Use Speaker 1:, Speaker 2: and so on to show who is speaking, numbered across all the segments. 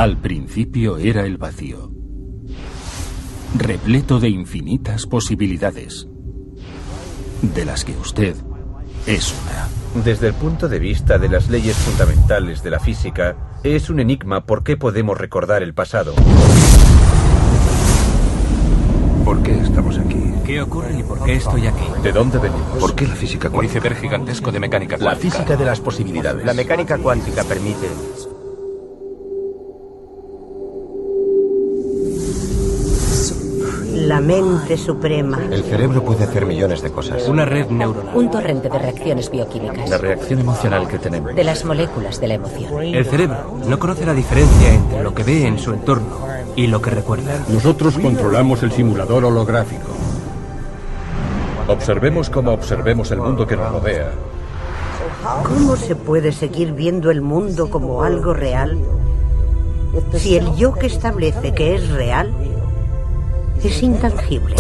Speaker 1: Al principio era el vacío, repleto de infinitas posibilidades, de las que usted es una.
Speaker 2: Desde el punto de vista de las leyes fundamentales de la física, es un enigma por qué podemos recordar el pasado.
Speaker 3: ¿Por qué estamos aquí?
Speaker 4: ¿Qué ocurre y por qué estoy aquí?
Speaker 2: ¿De dónde venimos?
Speaker 3: ¿Por qué la física cuántica?
Speaker 4: Un iceberg gigantesco de mecánica cuántica.
Speaker 3: La física de las posibilidades.
Speaker 2: La mecánica cuántica permite...
Speaker 5: La mente suprema.
Speaker 3: El cerebro puede hacer millones de cosas.
Speaker 4: Una red neuronal.
Speaker 6: Un torrente de reacciones bioquímicas.
Speaker 3: La reacción emocional que tenemos.
Speaker 6: De las moléculas de la emoción.
Speaker 4: El cerebro no conoce la diferencia entre lo que ve en su entorno y lo que recuerda.
Speaker 7: Nosotros controlamos el simulador holográfico.
Speaker 8: Observemos como observemos el mundo que nos rodea.
Speaker 5: ¿Cómo se puede seguir viendo el mundo como algo real si el yo que establece que es real es intangible?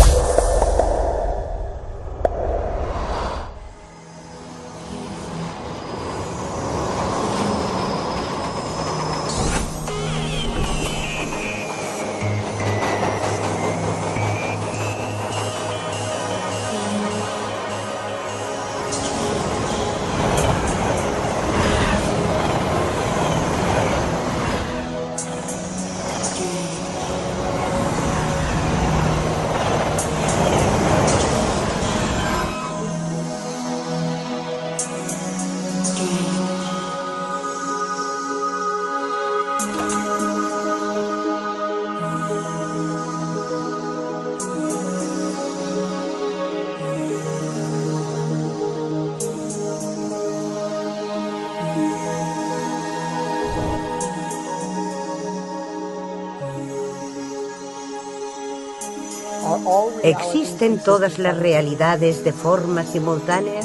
Speaker 5: ¿Existen todas las realidades de forma simultánea?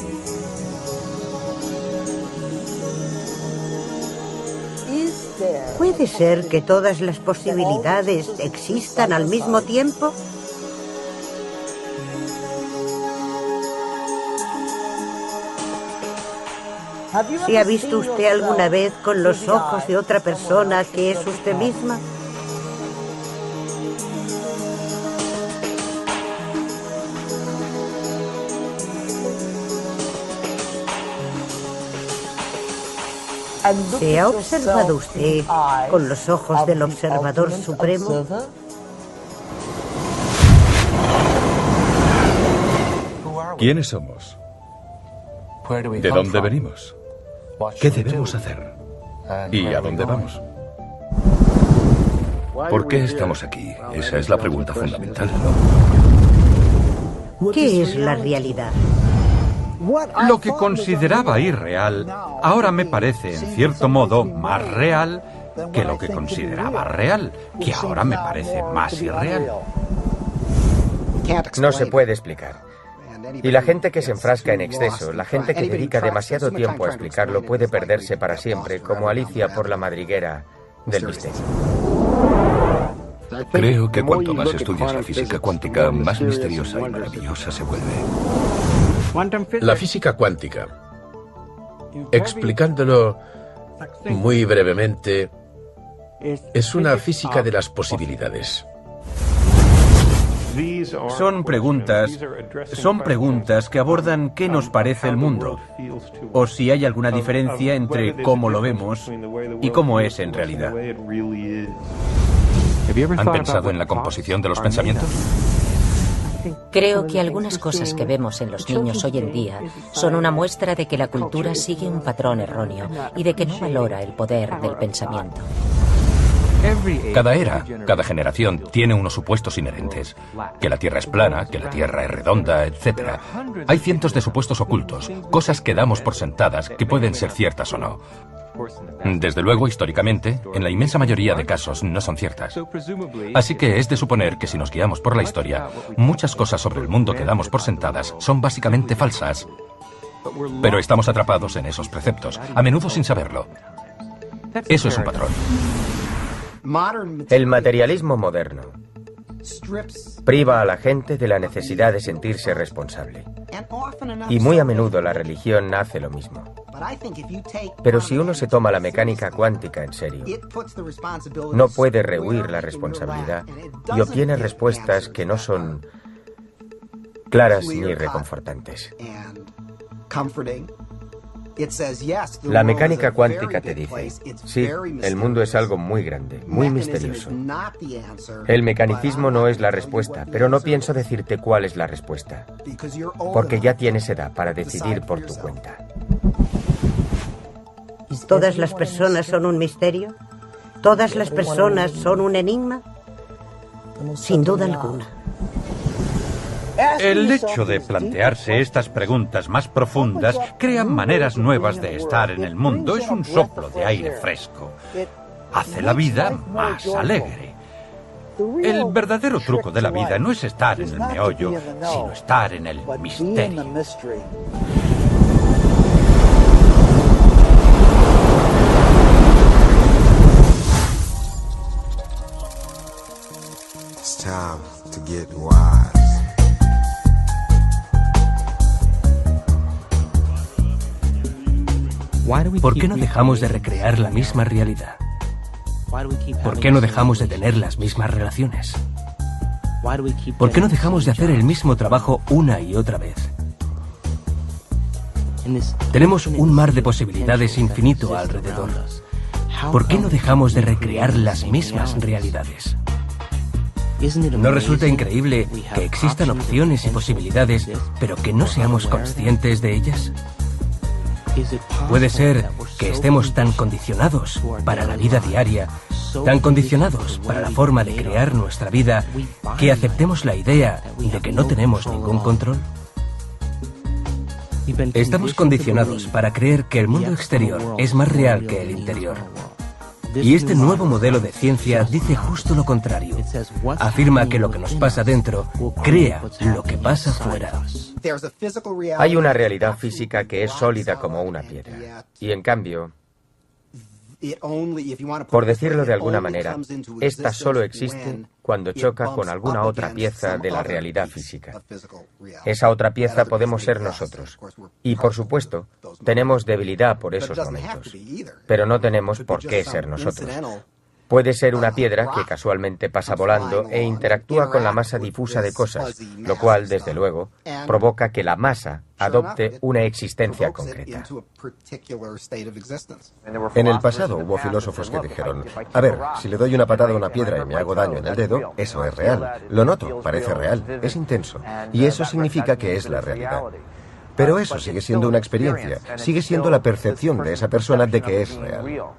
Speaker 5: ¿Puede ser que todas las posibilidades existan al mismo tiempo? ¿Se ha visto usted alguna vez con los ojos de otra persona que es usted misma? ¿Se ha observado usted con los ojos del observador supremo?
Speaker 8: ¿Quiénes somos? ¿De dónde venimos? ¿Qué debemos hacer? ¿Y a dónde vamos?
Speaker 3: ¿Por qué estamos aquí? Esa es la pregunta fundamental, ¿no?
Speaker 5: ¿Qué es la realidad?
Speaker 9: Lo que consideraba irreal ahora me parece, en cierto modo, más real que lo que consideraba real, que ahora me parece más irreal.
Speaker 2: No se puede explicar. Y la gente que se enfrasca en exceso, la gente que dedica demasiado tiempo a explicarlo, puede perderse para siempre, como Alicia por la madriguera del misterio.
Speaker 3: Creo que cuanto más estudias la física cuántica, más misteriosa y maravillosa se vuelve.
Speaker 8: La física cuántica, explicándolo muy brevemente, es una física de las posibilidades.
Speaker 4: Son preguntas que abordan qué nos parece el mundo, o si hay alguna diferencia entre cómo lo vemos y cómo es en realidad.
Speaker 3: ¿Han pensado en la composición de los pensamientos?
Speaker 6: Creo que algunas cosas que vemos en los niños hoy en día son una muestra de que la cultura sigue un patrón erróneo y de que no valora el poder del pensamiento.
Speaker 3: Cada era, cada generación tiene unos supuestos inherentes. Que la Tierra es plana, que la Tierra es redonda, etc. Hay cientos de supuestos ocultos, cosas que damos por sentadas que pueden ser ciertas o no. Desde luego, históricamente, en la inmensa mayoría de casos no son ciertas. Así que es de suponer que si nos guiamos por la historia, muchas cosas sobre el mundo que damos por sentadas son básicamente falsas. Pero estamos atrapados en esos preceptos, a menudo sin saberlo. Eso es un patrón.
Speaker 2: El materialismo moderno priva a la gente de la necesidad de sentirse responsable. Y muy a menudo la religión hace lo mismo. Pero si uno se toma la mecánica cuántica en serio, no puede rehuir la responsabilidad y obtiene respuestas que no son claras ni reconfortantes. La mecánica cuántica te dice, sí, el mundo es algo muy grande, muy misterioso. El mecanicismo no es la respuesta, pero no pienso decirte cuál es la respuesta, porque ya tienes edad para decidir por tu cuenta.
Speaker 5: ¿Todas las personas son un misterio? ¿Todas las personas son un enigma? Sin duda alguna.
Speaker 9: El hecho de plantearse estas preguntas más profundas crea maneras nuevas de estar en el mundo. Es un soplo de aire fresco. Hace la vida más alegre. El verdadero truco de la vida no es estar en el meollo, sino estar en el misterio.
Speaker 10: It's time to get wise.
Speaker 11: ¿Por qué no dejamos de recrear la misma realidad? ¿Por qué no dejamos de tener las mismas relaciones? ¿Por qué no dejamos de hacer el mismo trabajo una y otra vez? Tenemos un mar de posibilidades infinito alrededor. ¿Por qué no dejamos de recrear las mismas realidades? ¿No resulta increíble que existan opciones y posibilidades, pero que no seamos conscientes de ellas? Puede ser que estemos tan condicionados para la vida diaria, tan condicionados para la forma de crear nuestra vida, que aceptemos la idea de que no tenemos ningún control. Estamos condicionados para creer que el mundo exterior es más real que el interior. Y este nuevo modelo de ciencia dice justo lo contrario. Afirma que lo que nos pasa dentro crea lo que pasa fuera.
Speaker 2: Hay una realidad física que es sólida como una piedra. Y en cambio, por decirlo de alguna manera, esta solo existe cuando choca con alguna otra pieza de la realidad física. Esa otra pieza podemos ser nosotros. Y, por supuesto, tenemos debilidad por esos momentos. Pero no tenemos por qué ser nosotros. Puede ser una piedra que casualmente pasa volando e interactúa con la masa difusa de cosas, lo cual, desde luego, provoca que la masa adopte una existencia concreta.
Speaker 12: En el pasado hubo filósofos que dijeron, a ver, si le doy una patada a una piedra y me hago daño en el dedo, eso es real. Lo noto, parece real, es intenso. Y eso significa que es la realidad. Pero eso sigue siendo una experiencia, sigue siendo la percepción de esa persona de que es real.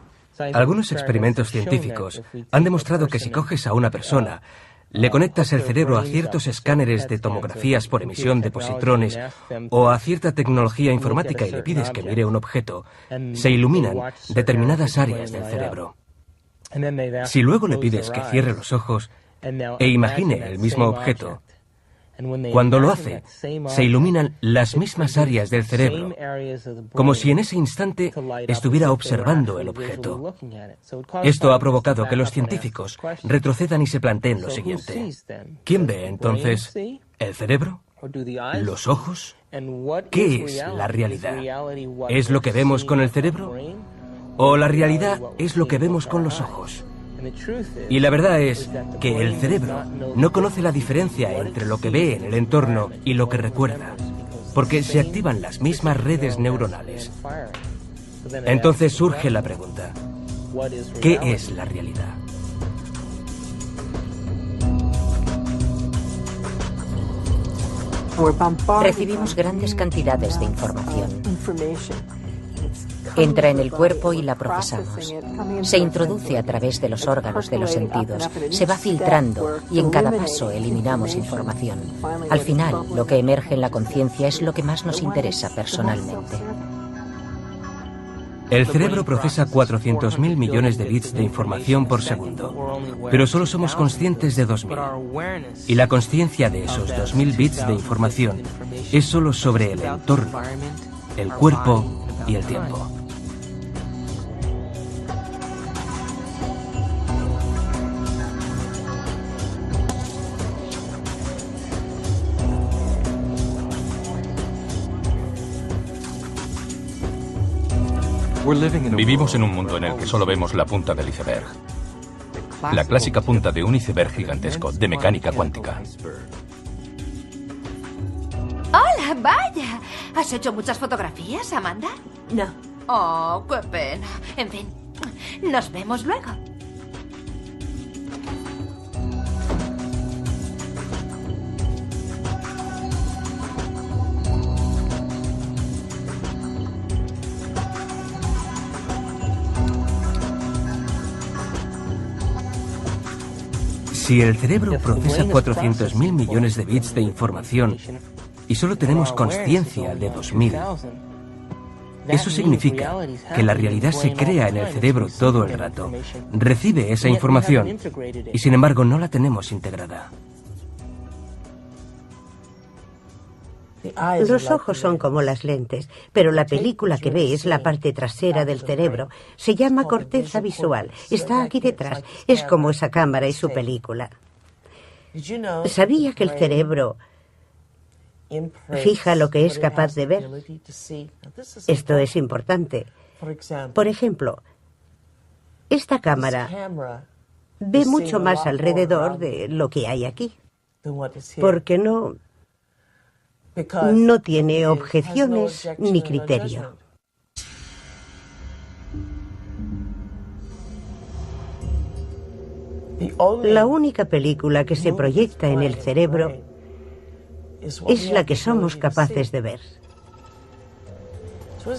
Speaker 11: Algunos experimentos científicos han demostrado que si coges a una persona, le conectas el cerebro a ciertos escáneres de tomografías por emisión de positrones o a cierta tecnología informática y le pides que mire un objeto, se iluminan determinadas áreas del cerebro. Si luego le pides que cierre los ojos e imagine el mismo objeto, cuando lo hace, se iluminan las mismas áreas del cerebro, como si en ese instante estuviera observando el objeto. Esto ha provocado que los científicos retrocedan y se planteen lo siguiente. ¿Quién ve entonces? ¿El cerebro? ¿Los ojos? ¿Qué es la realidad? ¿Es lo que vemos con el cerebro? ¿O la realidad es lo que vemos con los ojos? Y la verdad es que el cerebro no conoce la diferencia entre lo que ve en el entorno y lo que recuerda, porque se activan las mismas redes neuronales. Entonces surge la pregunta, ¿qué es la realidad?
Speaker 6: Recibimos grandes cantidades de información. Entra en el cuerpo y la procesamos. Se introduce a través de los órganos de los sentidos, se va filtrando y en cada paso eliminamos información. Al final, lo que emerge en la conciencia es lo que más nos interesa personalmente.
Speaker 11: El cerebro procesa 400.000 millones de bits de información por segundo, pero solo somos conscientes de 2.000. Y la consciencia de esos 2.000 bits de información es solo sobre el entorno, el cuerpo y el tiempo.
Speaker 3: Vivimos en un mundo en el que solo vemos la punta del iceberg. La clásica punta de un iceberg gigantesco de mecánica cuántica.
Speaker 13: ¡Hola, vaya! ¿Has hecho muchas fotografías, Amanda?
Speaker 14: No.
Speaker 13: Oh, qué pena. En fin, nos vemos luego.
Speaker 11: Si el cerebro procesa 400.000 millones de bits de información y solo tenemos consciencia de 2.000, eso significa que la realidad se crea en el cerebro todo el rato, recibe esa información y sin embargo no la tenemos integrada.
Speaker 5: Los ojos son como las lentes, pero la película que ve es la parte trasera del cerebro. Se llama corteza visual. Está aquí detrás. Es como esa cámara y su película. ¿Sabía que el cerebro fija lo que es capaz de ver? Esto es importante. Por ejemplo, esta cámara ve mucho más alrededor de lo que hay aquí, porque no tiene objeciones ni criterio. La única película que se proyecta en el cerebro es la que somos capaces de ver.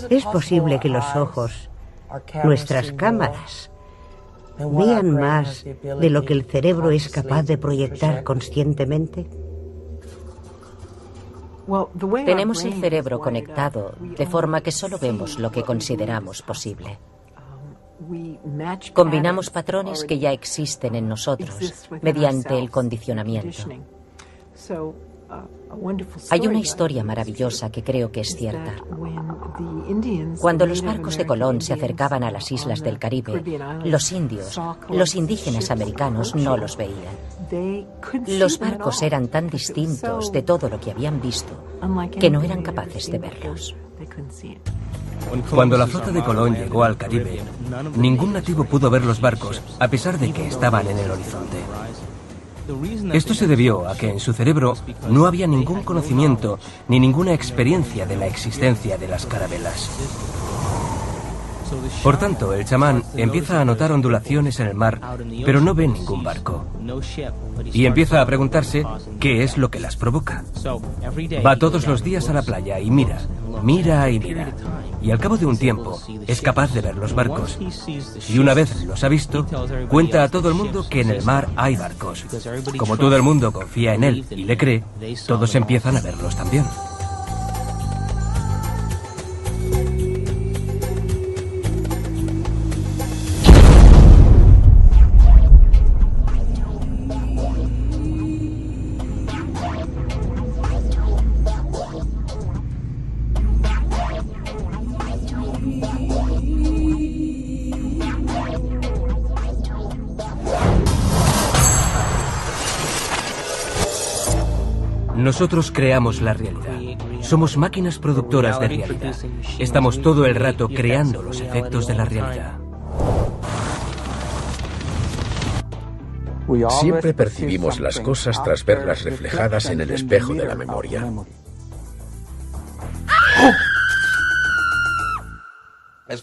Speaker 5: Es posible que los ojos, nuestras cámaras, vean más de lo que el cerebro es capaz de proyectar conscientemente.
Speaker 6: Tenemos el cerebro conectado de forma que solo vemos lo que consideramos posible. Combinamos patrones que ya existen en nosotros mediante el condicionamiento. Hay una historia maravillosa que creo que es cierta. Cuando los barcos de Colón se acercaban a las islas del Caribe, los indios, los indígenas americanos, no los veían. Los barcos eran tan distintos de todo lo que habían visto que no eran capaces de verlos.
Speaker 11: Cuando la flota de Colón llegó al Caribe, ningún nativo pudo ver los barcos a pesar de que estaban en el horizonte. Esto se debió a que en su cerebro no había ningún conocimiento ni ninguna experiencia de la existencia de las carabelas. Por tanto, el chamán empieza a notar ondulaciones en el mar, pero no ve ningún barco. Y empieza a preguntarse qué es lo que las provoca. Va todos los días a la playa y mira, mira y mira. Y al cabo de un tiempo es capaz de ver los barcos. Y una vez los ha visto, cuenta a todo el mundo que en el mar hay barcos. Como todo el mundo confía en él y le cree, todos empiezan a verlos también. Nosotros creamos la realidad. Somos máquinas productoras de realidad. Estamos todo el rato creando los efectos de la realidad.
Speaker 8: Siempre percibimos las cosas tras verlas reflejadas en el espejo de la memoria.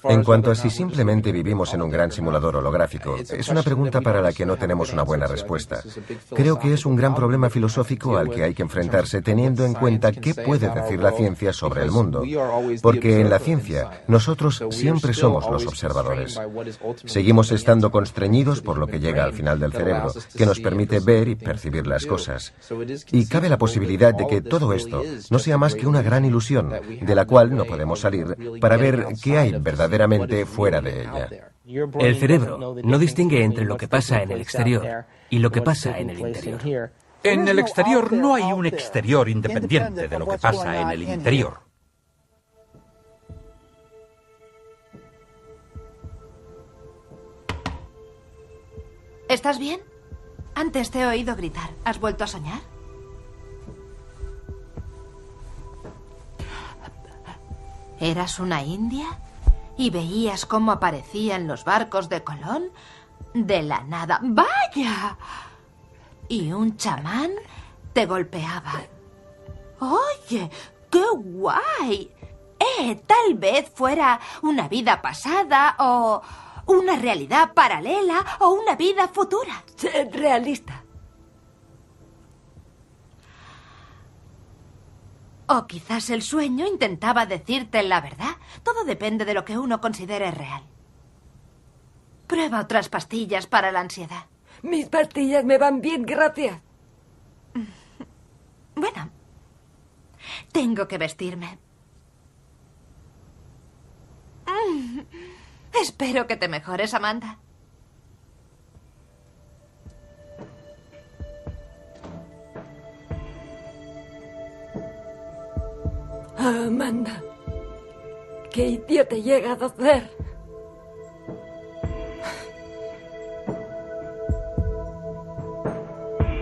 Speaker 12: En cuanto a si simplemente vivimos en un gran simulador holográfico, es una pregunta para la que no tenemos una buena respuesta. Creo que es un gran problema filosófico al que hay que enfrentarse teniendo en cuenta qué puede decir la ciencia sobre el mundo. Porque en la ciencia, nosotros siempre somos los observadores. Seguimos estando constreñidos por lo que llega al final del cerebro, que nos permite ver y percibir las cosas. Y cabe la posibilidad de que todo esto no sea más que una gran ilusión, de la cual no podemos salir para ver qué hay verdaderamente fuera de ella.
Speaker 11: El cerebro no distingue entre lo que pasa en el exterior y lo que pasa en el interior.
Speaker 9: En el exterior no hay un exterior independiente de lo que pasa en el interior.
Speaker 13: ¿Estás bien? Antes te he oído gritar. ¿Has vuelto a soñar? ¿Eras una india? y veías cómo aparecían los barcos de Colón de la nada. ¡Vaya! Y un chamán te golpeaba. ¡Oye, qué guay! Tal vez fuera una vida pasada o una realidad paralela o una vida futura.
Speaker 14: Realista.
Speaker 13: O quizás el sueño intentaba decirte la verdad. Todo depende de lo que uno considere real. Prueba otras pastillas para la ansiedad.
Speaker 14: Mis pastillas me van bien, gracias.
Speaker 13: Bueno, tengo que vestirme. Espero que te mejores, Amanda.
Speaker 14: Amanda, ¿qué idiota he llegado a hacer?